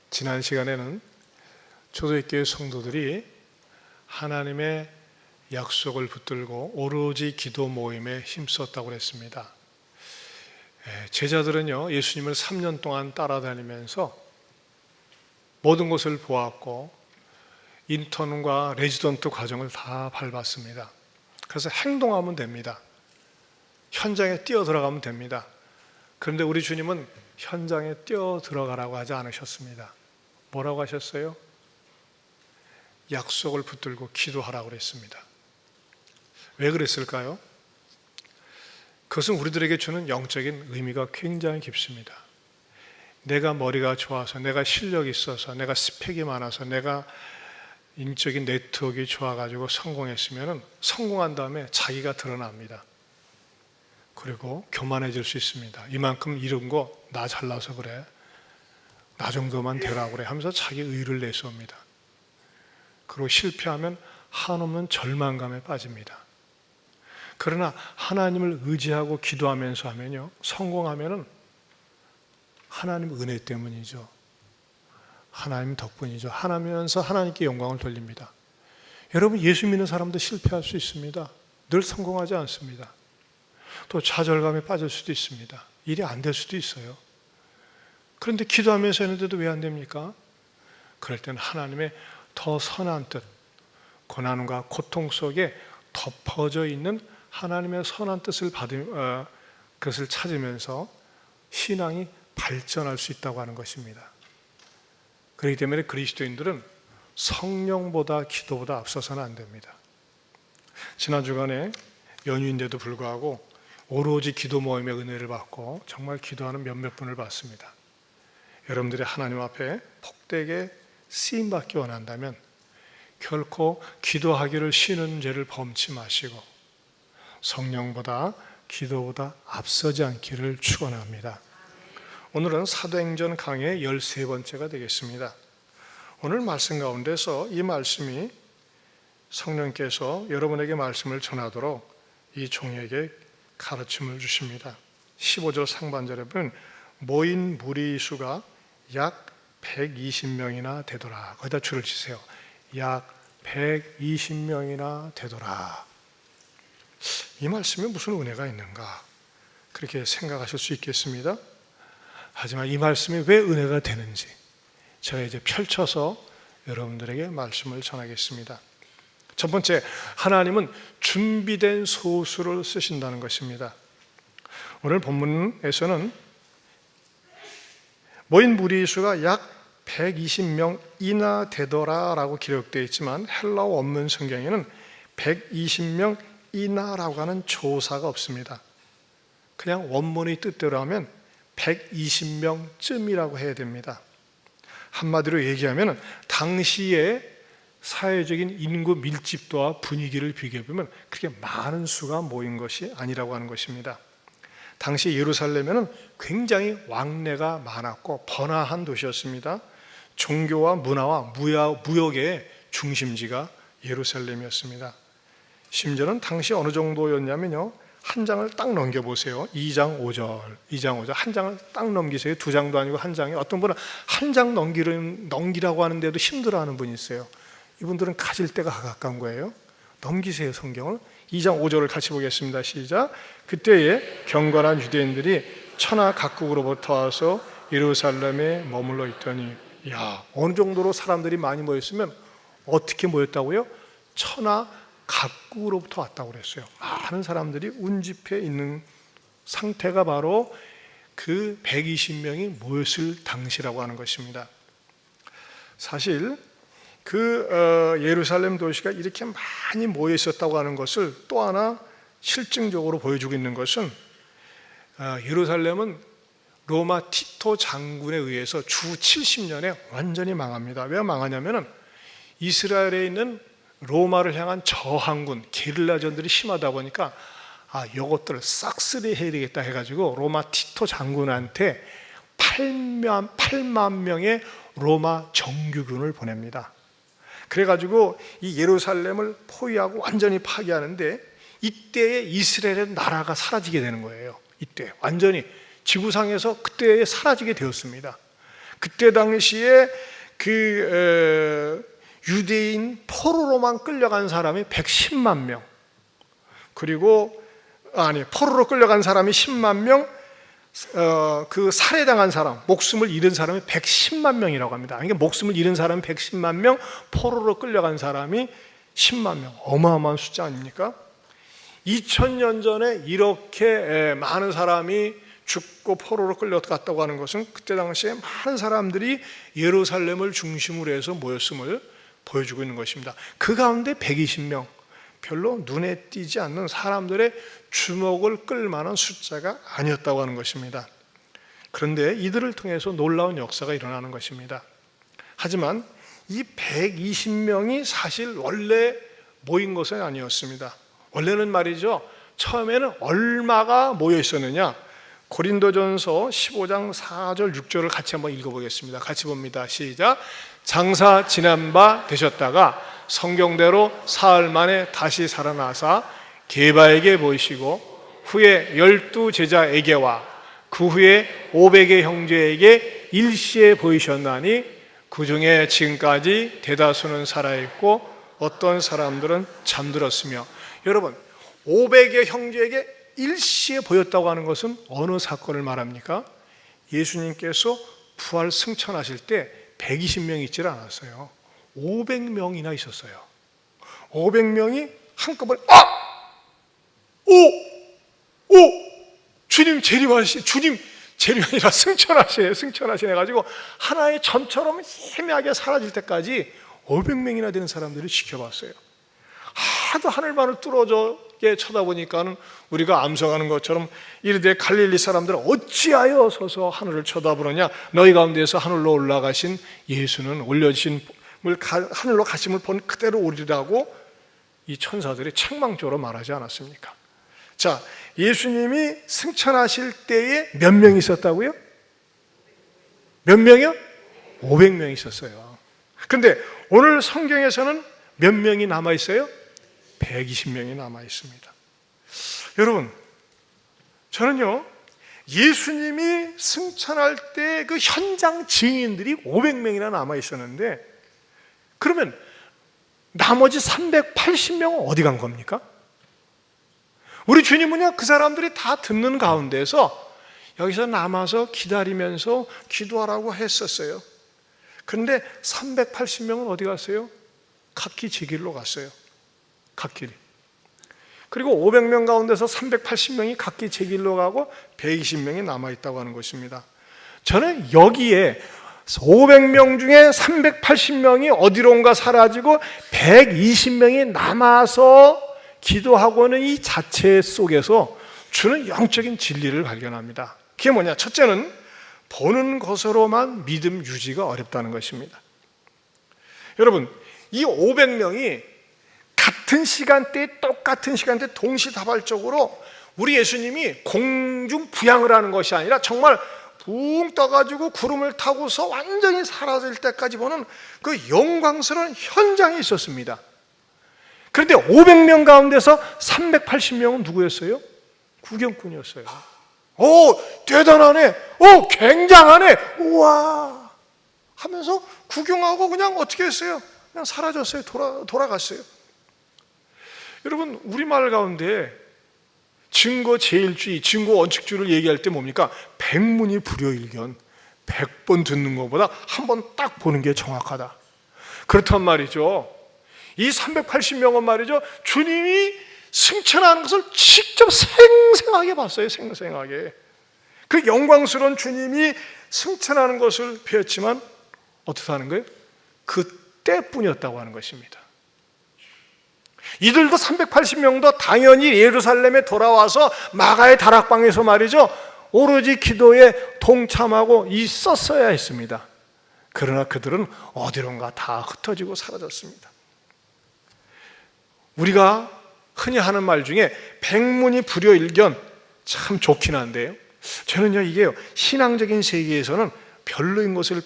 지난 시간에는 초대교회 성도들이 하나님의 약속을 붙들고 오로지 기도 모임에 힘썼다고 그랬습니다. 제자들은요, 예수님을 3년 동안 따라다니면서 모든 것을 보았고 인턴과 레지던트 과정을 다 밟았습니다. 그래서 행동하면 됩니다. 현장에 뛰어 들어가면 됩니다. 그런데 우리 주님은 현장에 뛰어 들어가라고 하지 않으셨습니다. 뭐라고 하셨어요? 약속을 붙들고 기도하라고 그랬습니다. 왜 그랬을까요? 그것은 우리들에게 주는 영적인 의미가 굉장히 깊습니다. 내가 머리가 좋아서, 내가 실력이 있어서, 내가 스펙이 많아서, 내가 인적인 네트워크가 좋아가지고 성공했으면 성공한 다음에 자기가 드러납니다. 그리고 교만해질 수 있습니다. 이만큼 이룬 거 나 잘나서 그래, 나 정도만 되라고 그래 하면서 자기 의를 내세웁니다. 그리고 실패하면 한없는 절망감에 빠집니다. 그러나 하나님을 의지하고 기도하면서 하면요, 성공하면은 하나님 은혜 때문이죠. 하나님 덕분이죠. 하나면서 하나님께 영광을 돌립니다. 여러분, 예수 믿는 사람도 실패할 수 있습니다. 늘 성공하지 않습니다. 또 좌절감에 빠질 수도 있습니다. 일이 안 될 수도 있어요. 그런데 기도하면서 했는데도 왜 안 됩니까? 그럴 때는 하나님의 더 선한 뜻, 고난과 고통 속에 덮어져 있는 하나님의 선한 뜻을 그것을 찾으면서 신앙이 발전할 수 있다고 하는 것입니다. 그렇기 때문에 그리스도인들은 성령보다 기도보다 앞서서는 안 됩니다. 지난 주간에 연휴인데도 불구하고 오로지 기도 모임의 은혜를 받고 정말 기도하는 몇몇 분을 봤습니다. 여러분들이 하나님 앞에 복되게 쓰임받기 원한다면 결코 기도하기를 쉬는 죄를 범치 마시고 성령보다 기도보다 앞서지 않기를 축원합니다. 오늘은 사도행전 강의 13번째가 되겠습니다. 오늘 말씀 가운데서 이 말씀이 성령께서 여러분에게 말씀을 전하도록 이 종에게 가르침을 주십니다. 15절 상반절에 보면 모인 무리수가 약 120명이나 되더라. 거기다 줄을 치세요. 약 120명이나 되더라. 이 말씀에 무슨 은혜가 있는가? 그렇게 생각하실 수 있겠습니다. 하지만 이 말씀이 왜 은혜가 되는지 제가 이제 펼쳐서 여러분들에게 말씀을 전하겠습니다. 첫 번째, 하나님은 준비된 소수를 쓰신다는 것입니다. 오늘 본문에서는 모인 무리수가 약 120명이나 되더라라고 기록되어 있지만 헬라어 원문 성경에는 120명이나라고 하는 조사가 없습니다. 그냥 원문의 뜻대로 하면 120명쯤이라고 해야 됩니다. 한마디로 얘기하면 당시에 사회적인 인구 밀집도와 분위기를 비교해보면 그렇게 많은 수가 모인 것이 아니라고 하는 것입니다. 당시 예루살렘에는 굉장히 왕래가 많았고 번화한 도시였습니다. 종교와 문화와 무역의 중심지가 예루살렘이었습니다. 심지어는 당시 어느 정도였냐면요, 한 장을 딱 넘겨보세요. 2장 5절 한 장을 딱 넘기세요. 2장도 아니고 한 장에, 어떤 분은 한 장 넘기라고 하는데도 힘들어하는 분이 있어요. 이분들은 가질 때가 가까운 거예요. 넘기세요, 성경을. 2장 5절을 같이 보겠습니다. 시작. 그때에 경건한 유대인들이 천하 각국으로부터 와서 예루살렘에 머물러 있더니, 야, 어느 정도로 사람들이 많이 모였으면 어떻게 모였다고요? 천하 각국으로부터 왔다고 그랬어요. 많은 사람들이 운집해 있는 상태가 바로 그 120명이 모였을 당시라고 하는 것입니다. 사실 예루살렘 도시가 이렇게 많이 모여 있었다고 하는 것을 또 하나 실증적으로 보여주고 있는 것은 예루살렘은 로마 티토 장군에 의해서 주 70년에 완전히 망합니다. 왜 망하냐면은 이스라엘에 있는 로마를 향한 저항군, 게릴라전들이 심하다 보니까 이것들을 싹쓸이 해야 되겠다 해가지고 로마 티토 장군한테 8만 명의 로마 정규군을 보냅니다. 그래가지고 이 예루살렘을 포위하고 완전히 파괴하는데 이때에 이스라엘의 나라가 사라지게 되는 거예요. 이때 완전히 지구상에서 그때에 사라지게 되었습니다. 그때 당시에 유대인 포로로만 끌려간 사람이 110만 명, 그리고 포로로 끌려간 사람이 10만 명, 그 살해당한 사람, 목숨을 잃은 사람이 110만 명이라고 합니다. 그러니까 목숨을 잃은 사람이 110만 명, 포로로 끌려간 사람이 10만 명. 어마어마한 숫자 아닙니까? 2000년 전에 이렇게 많은 사람이 죽고 포로로 끌려갔다고 하는 것은 그때 당시에 많은 사람들이 예루살렘을 중심으로 해서 모였음을 보여주고 있는 것입니다. 그 가운데 120명, 별로 눈에 띄지 않는 사람들의 주목을 끌 만한 숫자가 아니었다고 하는 것입니다. 그런데 이들을 통해서 놀라운 역사가 일어나는 것입니다. 하지만 이 120명이 사실 원래 모인 것은 아니었습니다. 원래는 말이죠, 처음에는 얼마가 모여 있었느냐? 고린도전서 15장 4절 6절을 같이 한번 읽어보겠습니다. 같이 봅니다. 시작. 장사 지난 바 되셨다가 성경대로 사흘 만에 다시 살아나사 게바에게 보이시고 후에 12 제자에게와 그 후에 500의 형제에게 일시에 보이셨나니 그 중에 지금까지 대다수는 살아있고 어떤 사람들은 잠들었으며. 여러분, 500의 형제에게 일시에 보였다고 하는 것은 어느 사건을 말합니까? 예수님께서 부활 승천하실 때 120명이 있지 않았어요. 500명이나 있었어요. 500명이 한꺼번에 주님 재림하시라 승천하시네 가지고 하나의 점처럼 희미하게 사라질 때까지 500명이나 되는 사람들을 지켜봤어요. 하도 하늘만을 뚫어져게 쳐다보니까는 우리가 암송하는 것처럼 이르되 갈릴리 사람들은 어찌하여 서서 하늘을 쳐다보느냐? 너희 가운데서 하늘로 올라가신 예수는 하늘로 가심을 본 그대로 오리라고 이 천사들이 책망적으로 말하지 않았습니까? 자, 예수님이 승천하실 때에 몇 명 있었다고요? 몇 명이요? 500명 있었어요. 근데 오늘 성경에서는 몇 명이 남아 있어요? 120명이 남아 있습니다. 여러분, 저는요, 예수님이 승천할 때 그 현장 증인들이 500명이나 남아 있었는데, 그러면 나머지 380명은 어디 간 겁니까? 우리 주님은요, 그 사람들이 다 듣는 가운데서 여기서 남아서 기다리면서 기도하라고 했었어요. 그런데 380명은 어디 갔어요? 각기 제 길로 갔어요. 각길이. 그리고 500명 가운데서 380명이 각기 제 길로 가고 120명이 남아있다고 하는 것입니다. 저는 여기에 500명 중에 380명이 어디론가 사라지고 120명이 남아서 기도하고는 이 자체 속에서 주는 영적인 진리를 발견합니다. 그게 뭐냐? 첫째는 보는 것으로만 믿음 유지가 어렵다는 것입니다. 여러분, 이 500명이 같은 시간대에 똑같은 시간대에 동시다발적으로 우리 예수님이 공중 부양을 하는 것이 아니라 정말 붕 떠가지고 구름을 타고서 완전히 사라질 때까지 보는 그 영광스러운 현장이 있었습니다. 그런데 500명 가운데서 380명은 누구였어요? 구경꾼이었어요. 대단하네, 굉장하네, 우와 하면서 구경하고 그냥 어떻게 했어요? 그냥 사라졌어요. 돌아갔어요. 여러분, 우리말 가운데 증거 제일주의, 증거 원칙주의를 얘기할 때 뭡니까? 백문이 불여일견, 100번 듣는 것보다 한 번 딱 보는 게 정확하다. 그렇단 말이죠. 이 380명은 말이죠, 주님이 승천하는 것을 직접 생생하게 봤어요. 생생하게. 그 영광스러운 주님이 승천하는 것을 배웠지만 어떻게 하는 거예요? 그때뿐이었다고 하는 것입니다. 이들도 380명도 당연히 예루살렘에 돌아와서 마가의 다락방에서 말이죠, 오로지 기도에 동참하고 있었어야 했습니다. 그러나 그들은 어디론가 다 흩어지고 사라졌습니다. 우리가 흔히 하는 말 중에 백문이 불여일견, 참 좋긴 한데요, 저는요, 이게요, 신앙적인 세계에서는 별로인 것을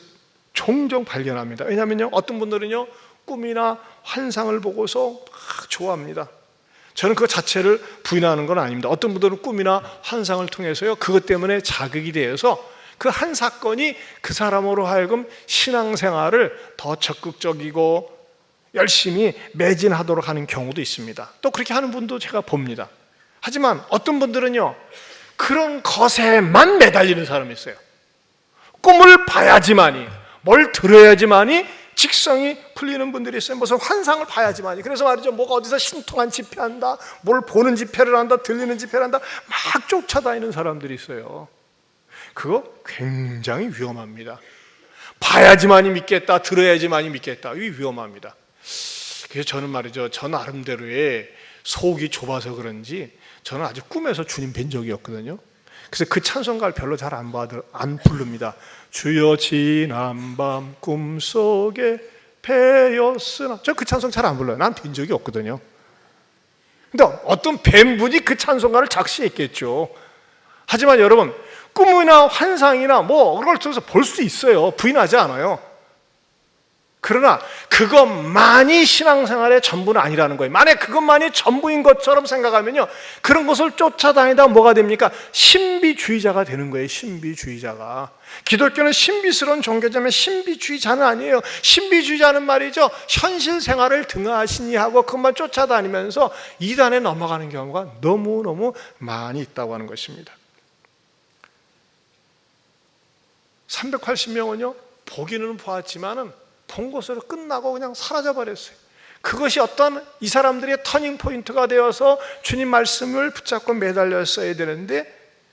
종종 발견합니다. 왜냐하면요, 어떤 분들은요, 꿈이나 환상을 보고서 막 좋아합니다. 저는 그 자체를 부인하는 건 아닙니다. 어떤 분들은 꿈이나 환상을 통해서요, 그것 때문에 자극이 되어서 그 한 사건이 그 사람으로 하여금 신앙생활을 더 적극적이고 열심히 매진하도록 하는 경우도 있습니다. 또 그렇게 하는 분도 제가 봅니다. 하지만 어떤 분들은요, 그런 것에만 매달리는 사람이 있어요. 꿈을 봐야지만이, 뭘 들어야지만이 직성이 풀리는 분들이 있어요. 무슨 환상을 봐야지만이. 그래서 말이죠, 뭐가 어디서 신통한 집회한다, 뭘 보는 집회를 한다, 들리는 집회를 한다, 막 쫓아다니는 사람들이 있어요. 그거 굉장히 위험합니다. 봐야지만이 믿겠다, 들어야지만이 믿겠다, 이 위험합니다. 그래서 저는 말이죠, 저 나름대로의 속이 좁아서 그런지 저는 아직 꿈에서 주님 뵌 적이 없거든요. 그래서 그 찬송가를 별로 잘 안 부릅니다. 주여 지난밤 꿈속에 배였으나, 저 그 찬송 잘 안 불러요. 난 뵌 적이 없거든요. 근데 어떤 뱀분이 그 찬송가를 작시했겠죠. 하지만 여러분, 꿈이나 환상이나 뭐 그걸 통해서 볼 수 있어요. 부인하지 않아요. 그러나 그것만이 신앙생활의 전부는 아니라는 거예요. 만약 그것만이 전부인 것처럼 생각하면요, 그런 것을 쫓아다니다 뭐가 됩니까? 신비주의자가 되는 거예요. 신비주의자가. 기독교는 신비스러운 종교자면 신비주의자는 아니에요. 신비주의자는 말이죠, 현실 생활을 등하시니 하고 그것만 쫓아다니면서 이단에 넘어가는 경우가 너무너무 많이 있다고 하는 것입니다. 380명은요 보기는 보았지만은 본 것으로 끝나고 그냥 사라져버렸어요. 그것이 어떤 이 사람들의 터닝 포인트가 되어서 주님 말씀을 붙잡고 매달렸어야 되는데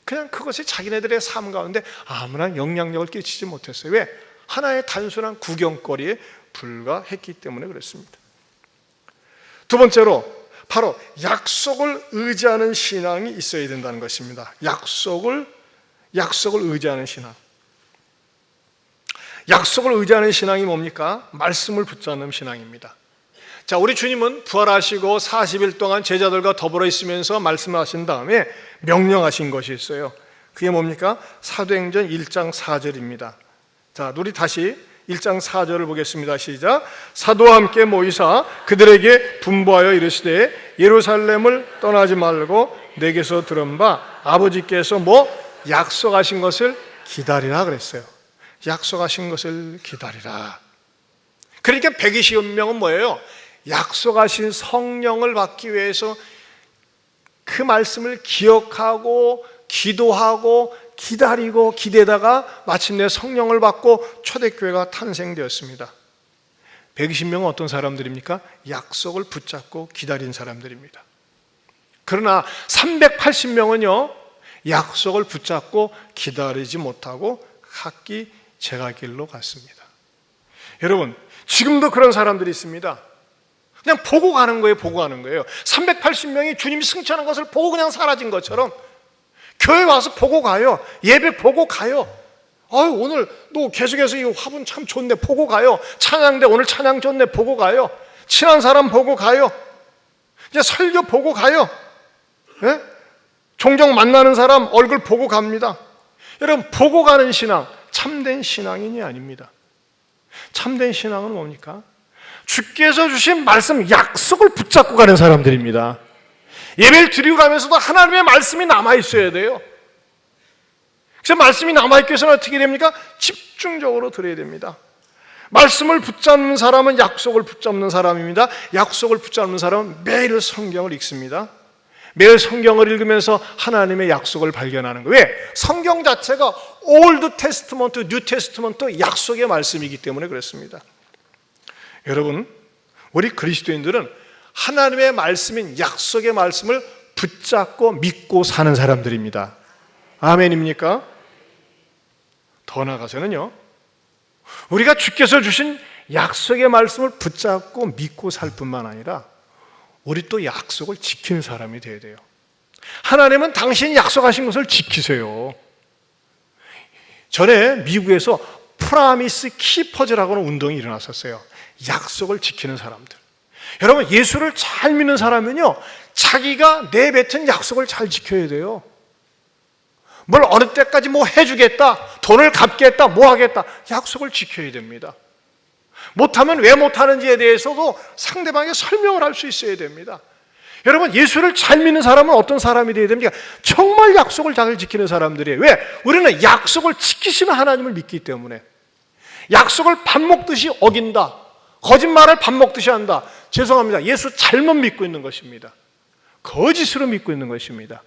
그냥 그것이 자기네들의 삶 가운데 아무런 영향력을 끼치지 못했어요. 왜? 하나의 단순한 구경거리에 불과했기 때문에 그렇습니다. 두 번째로 바로 약속을 의지하는 신앙이 있어야 된다는 것입니다. 약속을 의지하는 신앙. 약속을 의지하는 신앙이 뭡니까? 말씀을 붙잡는 신앙입니다. 자, 우리 주님은 부활하시고 40일 동안 제자들과 더불어 있으면서 말씀하신 다음에 명령하신 것이 있어요. 그게 뭡니까? 사도행전 1장 4절입니다. 자, 우리 다시 1장 4절을 보겠습니다. 시작. 사도와 함께 모이사 그들에게 분부하여 이르시되 예루살렘을 떠나지 말고 내게서 들은 바 아버지께서 약속하신 것을 기다리라 그랬어요. 약속하신 것을 기다리라. 그러니까 120명은 뭐예요? 약속하신 성령을 받기 위해서 그 말씀을 기억하고 기도하고 기다리고 기대다가 마침내 성령을 받고 초대교회가 탄생되었습니다. 120명은 어떤 사람들입니까? 약속을 붙잡고 기다린 사람들입니다. 그러나 380명은요 약속을 붙잡고 기다리지 못하고 각기 제갈길로 갔습니다. 여러분, 지금도 그런 사람들이 있습니다. 그냥 보고 가는 거예요. 보고 가는 거예요. 380명이 주님이 승천한 것을 보고 그냥 사라진 것처럼 교회 와서 보고 가요. 예배 보고 가요. 오늘 또 계속해서 이 화분 참 좋네 보고 가요. 찬양대 오늘 찬양 좋네 보고 가요. 친한 사람 보고 가요. 이제 설교 보고 가요. 예? 종종 만나는 사람 얼굴 보고 갑니다. 여러분, 보고 가는 신앙 참된 신앙인이 아닙니다. 참된 신앙은 뭡니까? 주께서 주신 말씀 약속을 붙잡고 가는 사람들입니다. 예배를 드리고 가면서도 하나님의 말씀이 남아있어야 돼요. 그래서 말씀이 남아있기 위해서는 어떻게 됩니까? 집중적으로 들어야 됩니다. 말씀을 붙잡는 사람은 약속을 붙잡는 사람입니다. 약속을 붙잡는 사람은 매일 성경을 읽습니다. 매일 성경을 읽으면서 하나님의 약속을 발견하는 거예요. 왜? 성경 자체가 올드 테스트먼트, 뉴 테스트먼트 약속의 말씀이기 때문에 그렇습니다. 여러분, 우리 그리스도인들은 하나님의 말씀인 약속의 말씀을 붙잡고 믿고 사는 사람들입니다. 아멘입니까? 더 나아가서는요, 우리가 주께서 주신 약속의 말씀을 붙잡고 믿고 살 뿐만 아니라 우리 또 약속을 지키는 사람이 되어야 돼요. 하나님은 당신이 약속하신 것을 지키세요. 전에 미국에서 프라미스 키퍼즈라고 하는 운동이 일어났었어요. 약속을 지키는 사람들. 여러분, 예수를 잘 믿는 사람은요 자기가 내뱉은 약속을 잘 지켜야 돼요. 뭘 어느 때까지 뭐 해주겠다, 돈을 갚겠다, 뭐 하겠다, 약속을 지켜야 됩니다. 못하면 왜 못하는지에 대해서도 상대방에게 설명을 할 수 있어야 됩니다. 여러분, 예수를 잘 믿는 사람은 어떤 사람이 되어야 됩니까? 정말 약속을 잘 지키는 사람들이에요. 왜? 우리는 약속을 지키시는 하나님을 믿기 때문에. 약속을 밥 먹듯이 어긴다, 거짓말을 밥 먹듯이 한다, 죄송합니다, 예수 잘못 믿고 있는 것입니다. 거짓으로 믿고 있는 것입니다.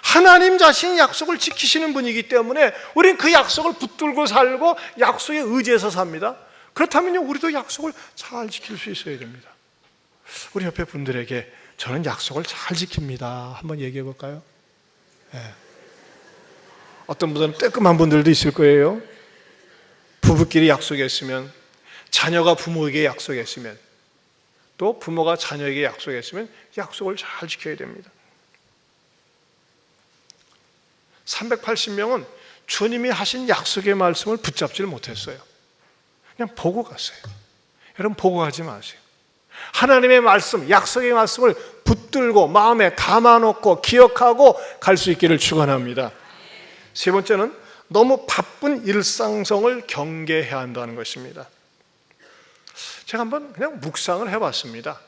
하나님 자신이 약속을 지키시는 분이기 때문에 우리는 그 약속을 붙들고 살고 약속에 의지해서 삽니다. 그렇다면요, 우리도 약속을 잘 지킬 수 있어야 됩니다. 우리 옆에 분들에게 저는 약속을 잘 지킵니다 한번 얘기해 볼까요? 네. 어떤 분들은 뜨끔한 분들도 있을 거예요. 부부끼리 약속했으면, 자녀가 부모에게 약속했으면, 또 부모가 자녀에게 약속했으면 약속을 잘 지켜야 됩니다. 380명은 주님이 하신 약속의 말씀을 붙잡지를 못했어요. 그냥 보고 갔어요. 여러분, 보고 가지 마세요. 하나님의 말씀, 약속의 말씀을 붙들고 마음에 담아놓고 기억하고 갈 수 있기를 축원합니다. 세 번째는 너무 바쁜 일상성을 경계해야 한다는 것입니다. 제가 한번 그냥 묵상을 해봤습니다.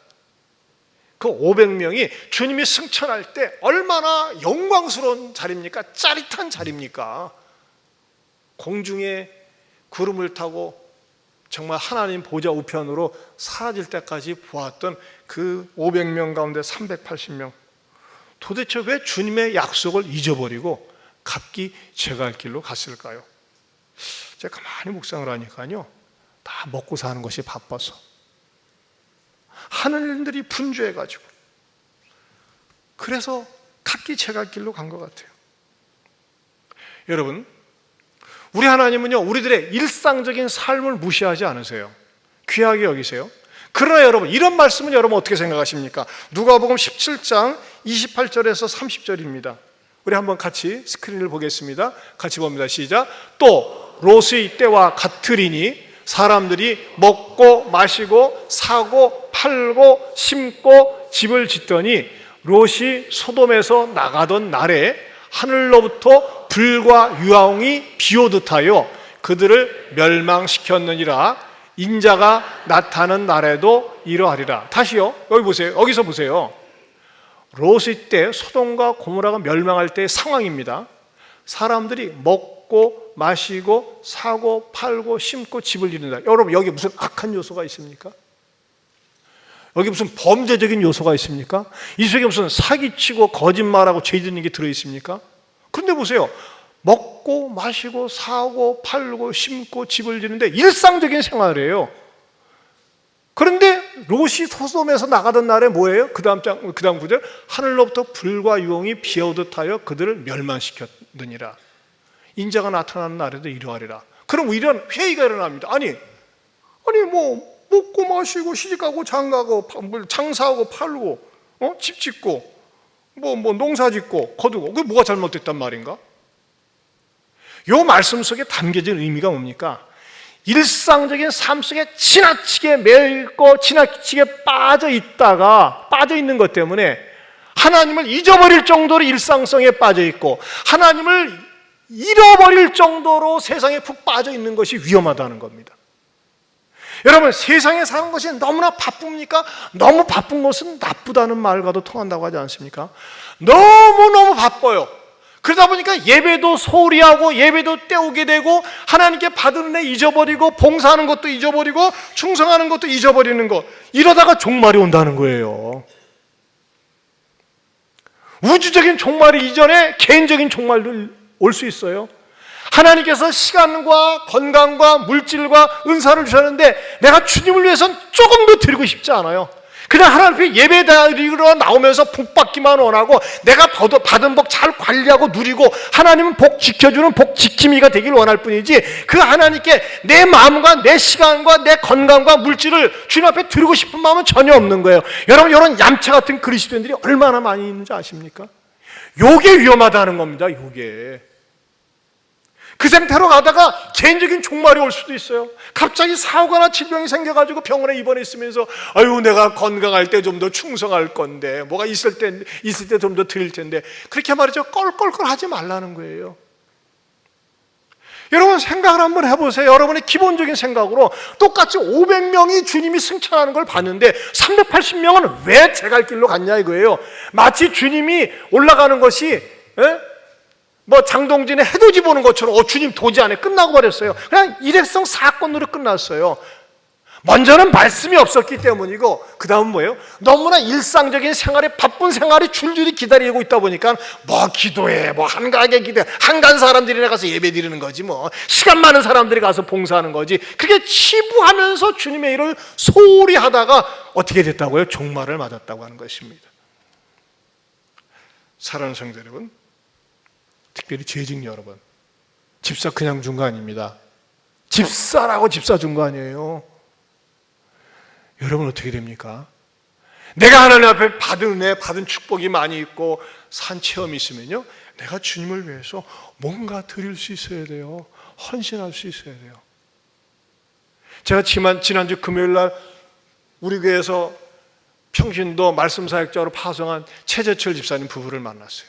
그 500명이 주님이 승천할 때 얼마나 영광스러운 자리입니까? 짜릿한 자리입니까? 공중에 구름을 타고 정말 하나님 보좌 우편으로 사라질 때까지 보았던 그 500명 가운데 380명, 도대체 왜 주님의 약속을 잊어버리고 갑기 제갈 길로 갔을까요? 제가 가만히 묵상을 하니까요, 다 먹고 사는 것이 바빠서, 하늘들이 분주해가지고, 그래서 갑기 제갈 길로 간 것 같아요. 여러분, 우리 하나님은요, 우리들의 일상적인 삶을 무시하지 않으세요. 귀하게 여기세요. 그러나 여러분, 이런 말씀은 여러분 어떻게 생각하십니까? 누가복음 17장 28절에서 30절입니다. 우리 한번 같이 스크린을 보겠습니다. 같이 봅니다. 시작. 또 롯의 때와 같으리니 사람들이 먹고 마시고 사고 팔고 심고 집을 짓더니 롯이 소돔에서 나가던 날에 하늘로부터 불과 유황이 비오듯 하여 그들을 멸망시켰느니라. 인자가 나타나는 날에도 이러하리라. 다시요, 여기 보세요. 여기서 보세요. 롯의 때 소돔과 고모라가 멸망할 때의 상황입니다. 사람들이 먹고 마시고 사고 팔고 심고 집을 짓는다. 여러분, 여기 무슨 악한 요소가 있습니까? 여기 무슨 범죄적인 요소가 있습니까? 이 속에 무슨 사기치고 거짓말하고 죄 짓는 게 들어있습니까? 그런데 보세요. 먹고 마시고 사고 팔고 심고 집을 짓는데 일상적인 생활이에요. 그런데 롯이 소돔에서 나가던 날에 뭐예요? 그 다음 구절, 하늘로부터 불과 유황이 비오듯 하여 그들을 멸망시켰느니라. 인자가 나타나는 날에도 이러하리라. 그럼 이런 회의가 일어납니다. 아니 뭐 먹고 마시고 시집가고 장가고 장사하고 팔고 집 짓고 뭐 농사 짓고 거두고, 그게 뭐가 잘못됐단 말인가? 이 말씀 속에 담겨진 의미가 뭡니까? 일상적인 삶 속에 지나치게 매일고 지나치게 빠져 있는 것 때문에 하나님을 잊어버릴 정도로 일상성에 빠져 있고, 하나님을 잃어버릴 정도로 세상에 푹 빠져 있는 것이 위험하다는 겁니다. 여러분, 세상에 사는 것이 너무나 바쁩니까? 너무 바쁜 것은 나쁘다는 말과도 통한다고 하지 않습니까? 너무너무 바빠요. 그러다 보니까 예배도 소홀히 하고 예배도 때우게 되고 하나님께 받은 은혜 잊어버리고 봉사하는 것도 잊어버리고 충성하는 것도 잊어버리는 것, 이러다가 종말이 온다는 거예요. 우주적인 종말이 이전에 개인적인 종말도 올 수 있어요. 하나님께서 시간과 건강과 물질과 은사를 주셨는데 내가 주님을 위해서는 조금 더 드리고 싶지 않아요. 그냥 하나님 앞에 예배 드리러 나오면서 복 받기만 원하고 내가 받은 복 잘 관리하고 누리고 하나님은 복 지켜주는 복 지킴이가 되길 원할 뿐이지, 그 하나님께 내 마음과 내 시간과 내 건강과 물질을 주님 앞에 드리고 싶은 마음은 전혀 없는 거예요. 여러분, 이런 얌체 같은 그리스도인들이 얼마나 많이 있는지 아십니까? 요게 위험하다는 겁니다. 요게. 그 상태로 가다가 개인적인 종말이 올 수도 있어요. 갑자기 사고나 질병이 생겨가지고 병원에 입원했으면서 아유, 내가 건강할 때 좀 더 충성할 건데 뭐가 있을 때 좀 더 드릴 텐데, 그렇게 말이죠. 껄껄껄 하지 말라는 거예요. 여러분 생각을 한번 해보세요. 여러분의 기본적인 생각으로 똑같이 500명이 주님이 승천하는 걸 봤는데 380명은 왜 제 갈 길로 갔냐 이거예요. 마치 주님이 올라가는 것이 뭐 장동진의 해돋이 보는 것처럼 주님 도지 안에 끝나고 버렸어요. 그냥 일회성 사건으로 끝났어요. 먼저는 말씀이 없었기 때문이고 그 다음은 뭐예요? 너무나 일상적인 생활에 바쁜 생활이 줄줄이 기다리고 있다 보니까 뭐 기도해, 뭐 한가하게 기도해, 한간 사람들이 나가서 예배 드리는 거지 뭐 시간 많은 사람들이 가서 봉사하는 거지. 그게 치부하면서 주님의 일을 소홀히 하다가 어떻게 됐다고요? 종말을 맞았다고 하는 것입니다. 사랑하는 성도 여러분, 특별히 재직 여러분, 집사 그냥 준 거 아닙니다. 집사라고 집사 준 거 아니에요. 여러분 어떻게 됩니까? 내가 하나님 앞에 받은 은혜, 받은 축복이 많이 있고 산 체험이 있으면요, 내가 주님을 위해서 뭔가 드릴 수 있어야 돼요. 헌신할 수 있어야 돼요. 제가 지난주 금요일 날 우리 교회에서 평신도 말씀사역자로 파송한 최재철 집사님 부부를 만났어요.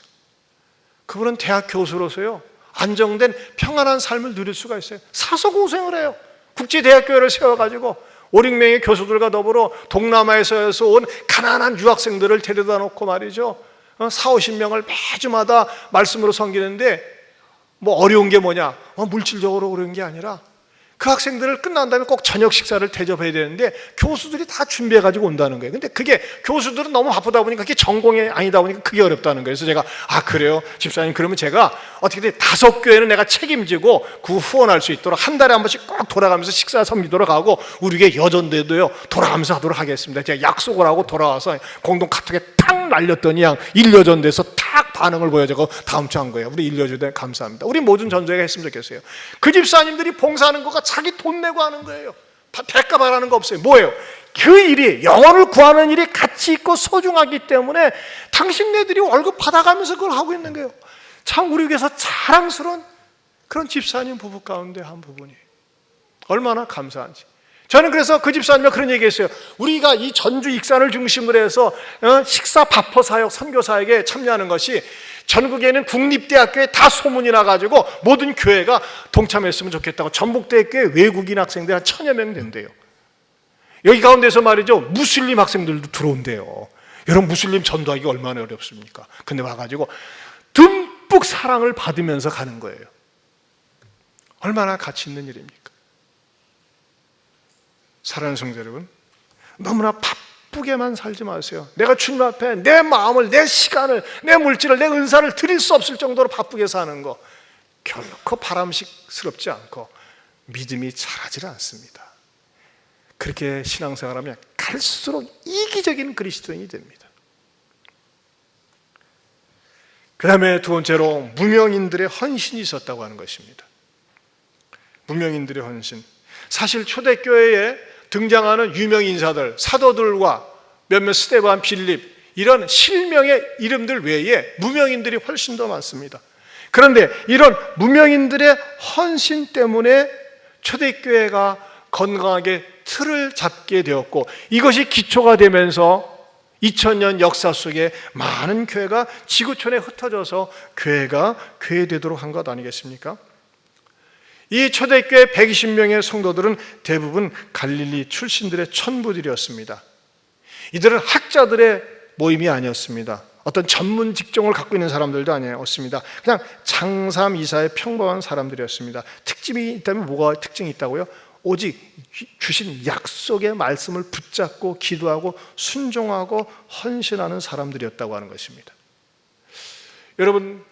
그분은 대학 교수로서요, 안정된 평안한 삶을 누릴 수가 있어요. 사서 고생을 해요. 국제대학교를 세워가지고 5~6명의 교수들과 더불어 동남아에서 온 가난한 유학생들을 데려다 놓고 말이죠, 40~50명을 매주마다 말씀으로 섬기는데 뭐 어려운 게 뭐냐, 물질적으로 그런 게 아니라 그 학생들을 끝난 다음에 꼭 저녁 식사를 대접해야 되는데 교수들이 다 준비해가지고 온다는 거예요. 근데 그게 교수들은 너무 바쁘다 보니까 그게 전공이 아니다 보니까 그게 어렵다는 거예요. 그래서 제가 그래요 집사님, 그러면 제가 어떻게든 5교회는 내가 책임지고 그 후원할 수 있도록 한 달에 한 번씩 꼭 돌아가면서 식사 섬기도록 하고 우리 교회 여전대도요 돌아가면서 하도록 하겠습니다. 제가 약속을 하고 돌아와서 공동 카톡에 탁 날렸더니 양 1여전대에서 탁 반응을 보여주고 다음 주 한 거예요. 우리 1여전대 감사합니다. 우리 모든 전도회가 했으면 좋겠어요. 그 집사님들이 봉사하는 거가 자기 돈 내고 하는 거예요. 대가 바라는 거 없어요. 뭐예요? 그 일이, 영혼을 구하는 일이 가치 있고 소중하기 때문에 당신네들이 월급 받아가면서 그걸 하고 있는 거예요. 참 우리 교회에서 자랑스러운 그런 집사님 부부 가운데 한 부분이 얼마나 감사한지. 저는 그래서 그 집사님과 그런 얘기했어요. 우리가 이 전주 익산을 중심으로 해서 식사 바퍼 사역, 선교 사역에 참여하는 것이 전국에 있는 국립대학교에 다 소문이 나가지고 모든 교회가 동참했으면 좋겠다고. 전북대학교에 외국인 학생들 한 1000여 명 된대요. 여기 가운데서 말이죠, 무슬림 학생들도 들어온대요. 여러분, 무슬림 전도하기 얼마나 어렵습니까? 근데 와가지고 듬뿍 사랑을 받으면서 가는 거예요. 얼마나 가치 있는 일입니까? 사랑하는 성도 여러분, 너무나 바쁘게만 살지 마세요. 내가 주님 앞에 내 마음을, 내 시간을, 내 물질을, 내 은사를 드릴 수 없을 정도로 바쁘게 사는 거 결코 바람직스럽지 않고 믿음이 자라질 않습니다. 그렇게 신앙생활하면 갈수록 이기적인 그리스도인이 됩니다. 그 다음에 두 번째로 무명인들의 헌신이 있었다고 하는 것입니다. 무명인들의 헌신. 사실 초대교회에 등장하는 유명 인사들, 사도들과 몇몇 스데반, 빌립, 이런 실명의 이름들 외에 무명인들이 훨씬 더 많습니다. 그런데 이런 무명인들의 헌신 때문에 초대교회가 건강하게 틀을 잡게 되었고, 이것이 기초가 되면서 2000년 역사 속에 많은 교회가 지구촌에 흩어져서 교회가 교회되도록 한 것 아니겠습니까? 이 초대교회 120명의 성도들은 대부분 갈릴리 출신들의 천부들이었습니다. 이들은 학자들의 모임이 아니었습니다. 어떤 전문 직종을 갖고 있는 사람들도 아니었습니다. 그냥 장삼 이사의 평범한 사람들이었습니다. 특징이 있다면 뭐가 특징이 있다고요? 오직 주신 약속의 말씀을 붙잡고 기도하고 순종하고 헌신하는 사람들이었다고 하는 것입니다. 여러분,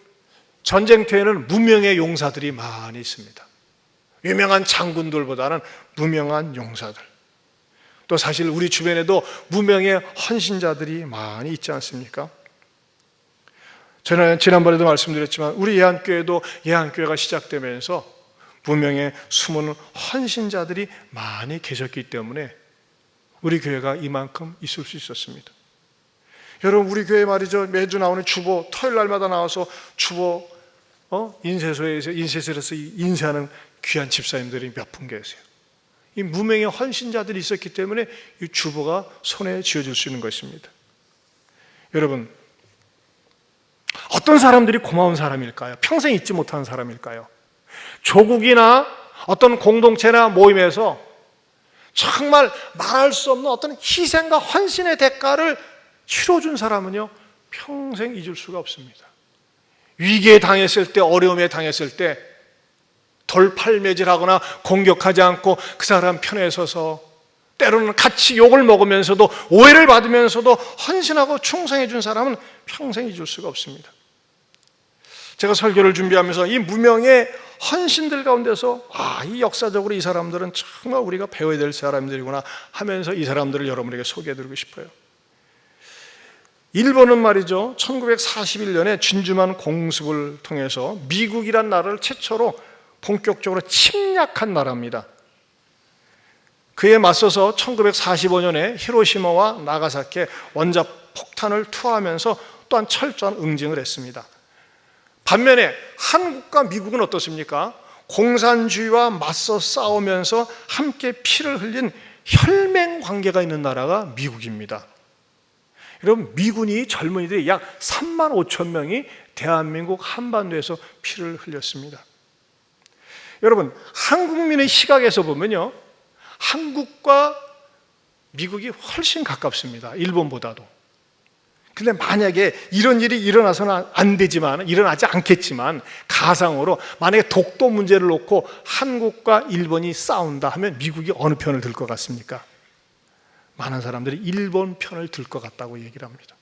전쟁터에는 무명의 용사들이 많이 있습니다. 유명한 장군들보다는 무명한 용사들, 또 사실 우리 주변에도 무명의 헌신자들이 많이 있지 않습니까? 저는 지난번에도 말씀드렸지만 우리 예한교회도 예한교회가 시작되면서 무명의 숨은 헌신자들이 많이 계셨기 때문에 우리 교회가 이만큼 있을 수 있었습니다. 여러분, 우리 교회 말이죠, 매주 나오는 주보, 토요일 날마다 나와서 주보 인쇄소에서 인쇄하는 귀한 집사님들이 몇 분 계세요. 이 무명의 헌신자들이 있었기 때문에 이 주보가 손에 쥐어질 수 있는 것입니다. 여러분, 어떤 사람들이 고마운 사람일까요? 평생 잊지 못하는 사람일까요? 조국이나 어떤 공동체나 모임에서 정말 말할 수 없는 어떤 희생과 헌신의 대가를 치러준 사람은요, 평생 잊을 수가 없습니다. 위기에 당했을 때, 어려움에 당했을 때 돌팔매질하거나 공격하지 않고 그 사람 편에 서서 때로는 같이 욕을 먹으면서도 오해를 받으면서도 헌신하고 충성해 준 사람은 평생 잊을 수가 없습니다. 제가 설교를 준비하면서 이 무명의 헌신들 가운데서 이 역사적으로 이 사람들은 정말 우리가 배워야 될 사람들이구나 하면서 이 사람들을 여러분에게 소개해드리고 싶어요. 일본은 말이죠, 1941년에 진주만 공습을 통해서 미국이란 나라를 최초로 본격적으로 침략한 나라입니다. 그에 맞서서 1945년에 히로시마와 나가사키에 원자폭 폭탄을 투하하면서 또한 철저한 응징을 했습니다. 반면에 한국과 미국은 어떻습니까? 공산주의와 맞서 싸우면서 함께 피를 흘린 혈맹 관계가 있는 나라가 미국입니다. 여러분, 미군이 젊은이들이 약 3만 5천 명이 대한민국 한반도에서 피를 흘렸습니다. 여러분, 한국민의 시각에서 보면요, 한국과 미국이 훨씬 가깝습니다. 일본보다도. 근데 만약에 이런 일이 일어나서는 안 되지만, 일어나지 않겠지만, 가상으로 만약에 독도 문제를 놓고 한국과 일본이 싸운다 하면 미국이 어느 편을 들 것 같습니까? 많은 사람들이 일본 편을 들 것 같다고 얘기를 합니다.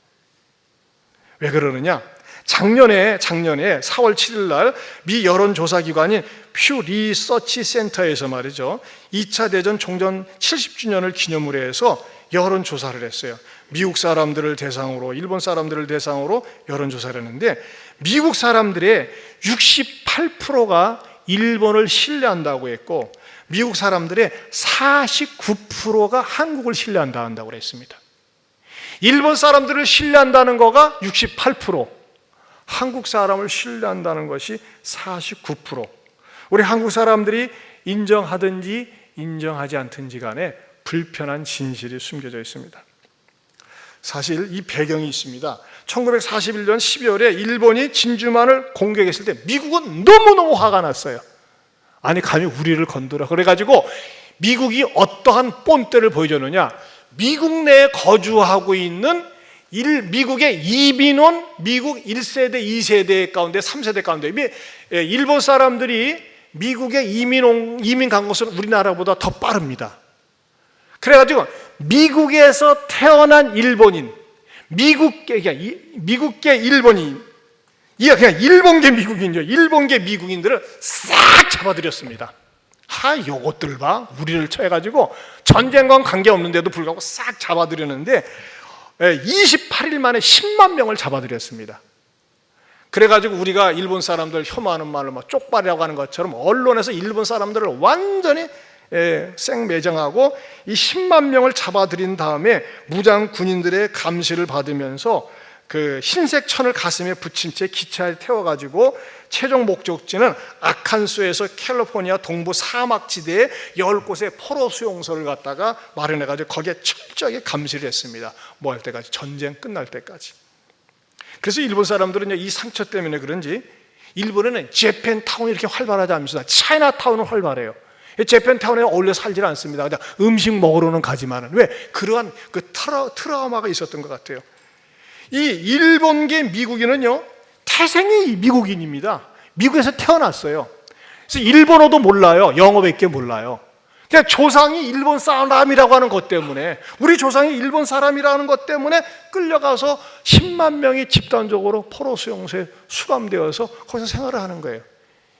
왜 그러느냐? 작년에 4월 7일 날 미 여론조사기관인 퓨 리서치 센터에서 말이죠, 2차 대전 종전 70주년을 기념으로 해서 여론조사를 했어요. 미국 사람들을 대상으로, 일본 사람들을 대상으로 여론조사를 했는데 미국 사람들의 68%가 일본을 신뢰한다고 했고 미국 사람들의 49%가 한국을 신뢰한다고 했습니다. 일본 사람들을 신뢰한다는 거가 68%, 한국 사람을 신뢰한다는 것이 49%. 우리 한국 사람들이 인정하든지 인정하지 않든지 간에 불편한 진실이 숨겨져 있습니다. 사실 이 배경이 있습니다. 1941년 12월에 일본이 진주만을 공격했을 때 미국은 너무너무 화가 났어요. 아니, 감히 우리를 건드려. 그래가지고 미국이 어떠한 본때를 보여줬느냐, 미국 내에 거주하고 있는 미국의 이민원, 미국 1세대, 2세대 가운데, 3세대 가운데 일본 사람들이 미국에 이민 간 것은 우리나라보다 더 빠릅니다. 그래가지고 미국에서 태어난 일본인, 미국계 일본인, 그냥 일본계 미국인이죠. 일본계 미국인들을 싹 잡아들였습니다. 요것들 봐, 우리를 쳐해가지고 전쟁과 관계없는데도 불구하고 싹 잡아들였는데 28일 만에 10만 명을 잡아들였습니다. 그래가지고 우리가 일본 사람들 혐오하는 말을 쪽발이라고 하는 것처럼 언론에서 일본 사람들을 완전히 생매장하고 이 10만 명을 잡아들인 다음에 무장 군인들의 감시를 받으면서 그 흰색 천을 가슴에 붙인 채 기차에 태워가지고 최종 목적지는 아칸소에서 캘리포니아 동부 사막지대에 10곳의 포로 수용소를 갖다가 마련해가지고 거기에 철저하게 감시를 했습니다. 뭐 할 때까지? 전쟁 끝날 때까지. 그래서 일본 사람들은 이 상처 때문에 그런지 일본에는 재팬타운이 이렇게 활발하지 않습니다. 차이나타운은 활발해요. 재팬타운에 어울려 살질 않습니다. 그냥 음식 먹으러는 가지만은. 왜? 그러한 그 트라우마가 있었던 것 같아요. 이 일본계 미국인은요, 태생이 미국인입니다. 미국에서 태어났어요. 그래서 일본어도 몰라요. 영어밖에 몰라요. 그냥 조상이 일본 사람이라고 하는 것 때문에, 우리 조상이 일본 사람이라는 것 때문에 끌려가서 10만 명이 집단적으로 포로 수용소에 수감되어서 거기서 생활을 하는 거예요.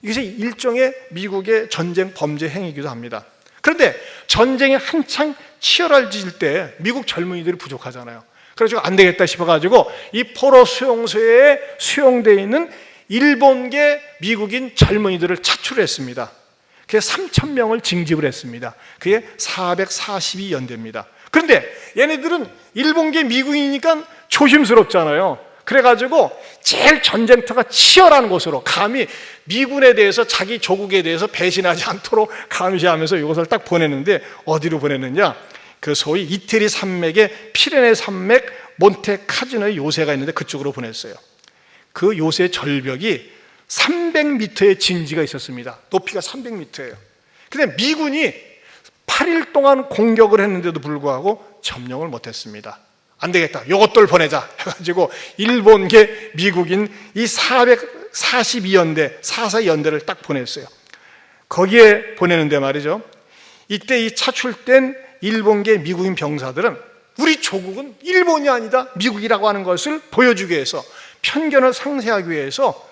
이것이 일종의 미국의 전쟁 범죄 행위이기도 합니다. 그런데 전쟁이 한창 치열해질 때 미국 젊은이들이 부족하잖아요. 그래서 안 되겠다 싶어가지고 이 포로 수용소에 수용되어 있는 일본계 미국인 젊은이들을 차출했습니다. 그게 3,000명을 징집을 했습니다. 그게 442연대입니다. 그런데 얘네들은 일본계 미국이니까 조심스럽잖아요. 그래가지고 제일 전쟁터가 치열한 곳으로, 감히 미군에 대해서, 자기 조국에 대해서 배신하지 않도록 감시하면서 이것을 딱 보내는데, 어디로 보냈느냐, 그 소위 이태리 산맥의 피레네 산맥 몬테카지노의 요새가 있는데 그쪽으로 보냈어요. 그 요새 절벽이 300m의 진지가 있었습니다. 높이가 300m예요. 근데 미군이 8일 동안 공격을 했는데도 불구하고 점령을 못했습니다. 안 되겠다, 이것들 보내자 해가지고 일본계 미국인 이 442연대 442연대를 딱 보냈어요. 거기에 보내는데 말이죠, 이때 이 차출된 일본계 미국인 병사들은 우리 조국은 일본이 아니다 미국이라고 하는 것을 보여주기 위해서, 편견을 상쇄하기 위해서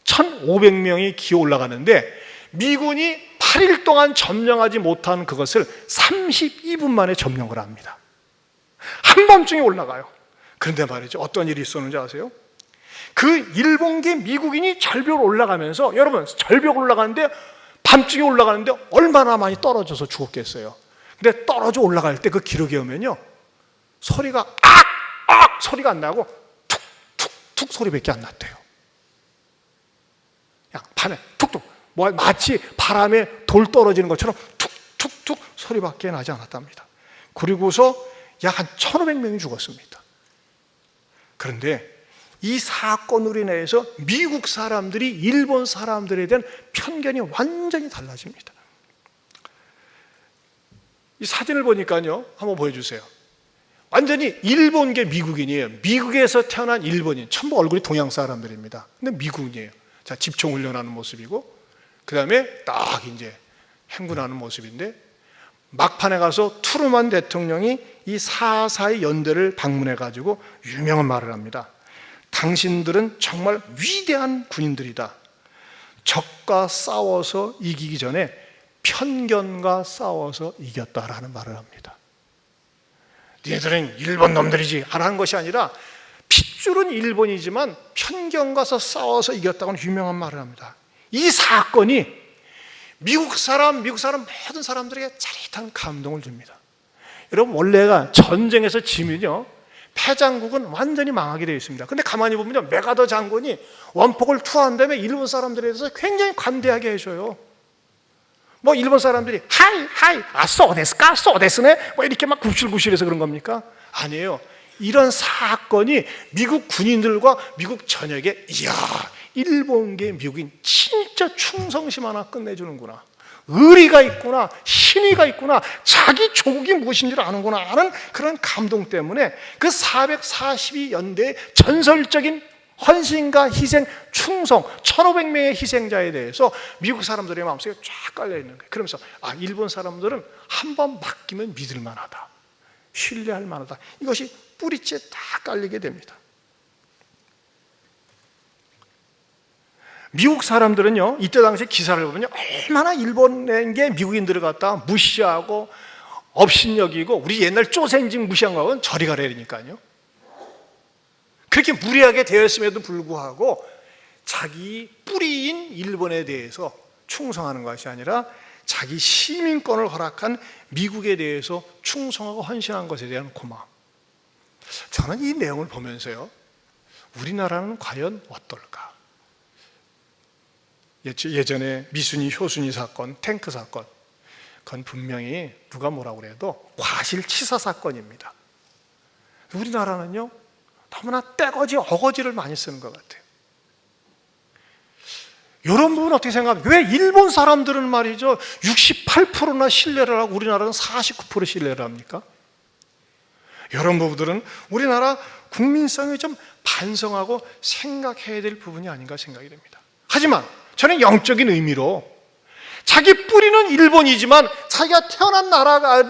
1,500명이 기어 올라가는데 미군이 8일 동안 점령하지 못한 그것을 32분 만에 점령을 합니다. 한밤중에 올라가요. 그런데 말이죠, 어떤 일이 있었는지 아세요? 그 일본계 미국인이 절벽을 올라가면서, 여러분 절벽 올라가는데 밤중에 올라가는데 얼마나 많이 떨어져서 죽었겠어요. 근데 떨어져 올라갈 때 그 기록에 오면요, 소리가 악 소리가 안 나고 툭툭툭 소리밖에 안 났대요. 그냥 밤에 툭툭, 마치 바람에 돌 떨어지는 것처럼 툭툭툭 소리밖에 나지 않았답니다. 그리고서 약 한 1,500명이 죽었습니다. 그런데 이 사건으로 인해서 미국 사람들이 일본 사람들에 대한 편견이 완전히 달라집니다. 이 사진을 보니까요, 한번 보여주세요. 완전히 일본계 미국인이에요. 미국에서 태어난 일본인, 전부 얼굴이 동양 사람들입니다. 근데 미국인이에요. 자, 집총 훈련하는 모습이고, 그 다음에 딱 이제 행군하는 모습인데, 막판에 가서 트루만 대통령이 이 442 연대를 방문해 가지고 유명한 말을 합니다. 당신들은 정말 위대한 군인들이다. 적과 싸워서 이기기 전에 편견과 싸워서 이겼다라는 말을 합니다. 니네들은 일본 놈들이지 하는 것이 아니라 핏줄은 일본이지만 편견과 싸워서 이겼다고는 유명한 말을 합니다. 이 사건이 미국 사람 모든 사람들에게 짜릿한 감동을 줍니다. 여러분, 원래가 전쟁에서 지면요, 패장국은 완전히 망하게 되어 있습니다. 근데 가만히 보면요, 메가더 장군이 원폭을 투하한 다음에 일본 사람들에 대해서 굉장히 관대하게 해줘요. 뭐 일본 사람들이 하이 소데스까 소데스네 뭐 이렇게 막 굽실굽실해서 그런 겁니까? 아니에요. 이런 사건이 미국 군인들과 미국 전역에, 이야, 일본계 미국인 진짜 충성심 하나 끝내주는구나, 의리가 있구나, 신의가 있구나, 자기 조국이 무엇인지를 아는구나 하는 그런 감동 때문에 그 442연대의 전설적인 헌신과 희생, 충성, 1,500명의 희생자에 대해서 미국 사람들의 마음속에 쫙 깔려있는 거예요. 그러면서 일본 사람들은 한번 맡기면 믿을 만하다, 신뢰할 만하다, 이것이 뿌리째 다 깔리게 됩니다. 미국 사람들은요, 이때 당시 기사를 보면요, 얼마나 일본계 미국인들을 갖다 무시하고 업신여기고, 우리 옛날 쪼센징 무시한 거하고는 저리 가라니까요. 그렇게 무례하게 되었음에도 불구하고 자기 뿌리인 일본에 대해서 충성하는 것이 아니라 자기 시민권을 허락한 미국에 대해서 충성하고 헌신한 것에 대한 고마움. 저는 이 내용을 보면서요, 우리나라는 과연 어떨까? 예전에 미순이 효순이 사건, 탱크 사건, 그건 분명히 누가 뭐라고 그래도 과실치사 사건입니다. 우리나라는요, 너무나 떼거지 어거지를 많이 쓰는 것 같아요. 이런 부분 어떻게 생각합니까? 왜 일본 사람들은 말이죠 68%나 신뢰를 하고 우리나라는 49% 신뢰를 합니까? 이런 부분들은 우리나라 국민성에 좀 반성하고 생각해야 될 부분이 아닌가 생각이 됩니다. 하지만 저는 영적인 의미로 자기 뿌리는 일본이지만, 자기가 태어난 나라가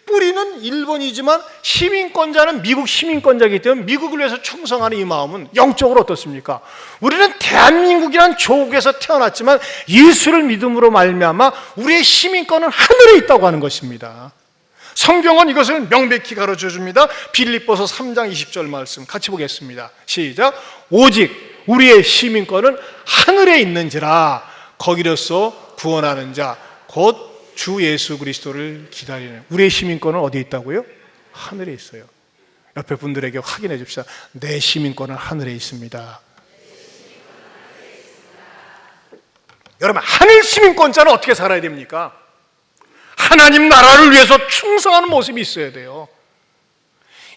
뿌리는 일본이지만 시민권자는 미국 시민권자이기 때문에 미국을 위해서 충성하는 이 마음은 영적으로 어떻습니까? 우리는 대한민국이란 조국에서 태어났지만 예수를 믿음으로 말미암아 우리의 시민권은 하늘에 있다고 하는 것입니다. 성경은 이것을 명백히 가르쳐 줍니다. 빌립보서 3장 20절 말씀 같이 보겠습니다. 시작. 오직 우리의 시민권은 하늘에 있는지라, 거기로서 구원하는 자 곧 주 예수 그리스도를 기다리는. 우리의 시민권은 어디에 있다고요? 하늘에 있어요. 옆에 분들에게 확인해 줍시다. 내 시민권은 하늘에 있습니다. 여러분, 하늘 시민권자는 어떻게 살아야 됩니까? 하나님 나라를 위해서 충성하는 모습이 있어야 돼요.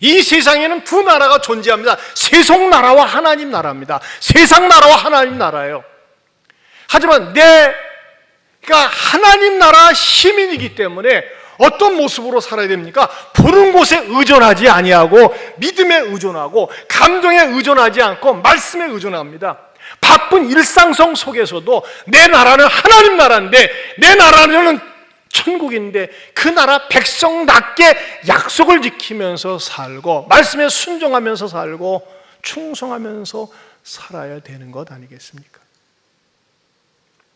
이 세상에는 두 나라가 존재합니다. 세속 나라와 하나님 나라입니다. 세상 나라와 하나님 나라예요. 하지만 내가 하나님 나라 시민이기 때문에 어떤 모습으로 살아야 됩니까? 보는 곳에 의존하지 아니하고 믿음에 의존하고 감정에 의존하지 않고 말씀에 의존합니다. 바쁜 일상성 속에서도 내 나라는 하나님 나라인데, 내 나라는 천국인데 그 나라 백성답게 약속을 지키면서 살고 말씀에 순종하면서 살고 충성하면서 살아야 되는 것 아니겠습니까?